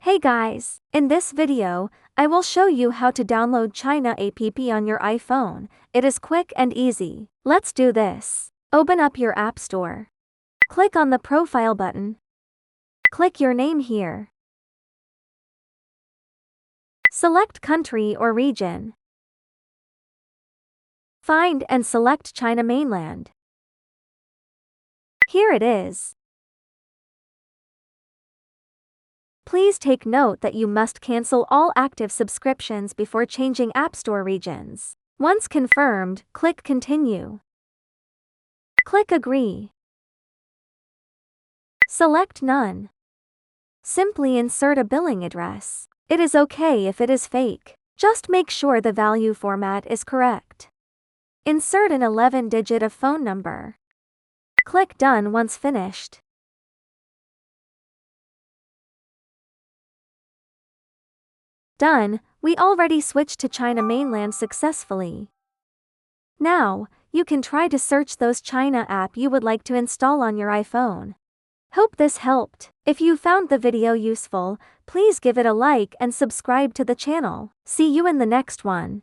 Hey guys, in this video, I will show you how to download China app on your iPhone. It is quick and easy. Let's do this. Open up your App Store. Click on the profile button. Click your name here. Select country or region. Find and select China Mainland. Here it is. Please take note that you must cancel all active subscriptions before changing App Store regions. Once confirmed, click Continue. Click Agree. Select None. Simply insert a billing address. It is okay if it is fake. Just make sure the value format is correct. Insert an 11-digit of phone number. Click Done once finished. Done, we already switched to China Mainland successfully. Now, you can try to search those China app you would like to install on your iPhone. Hope this helped. If you found the video useful, please give it a like and subscribe to the channel. See you in the next one.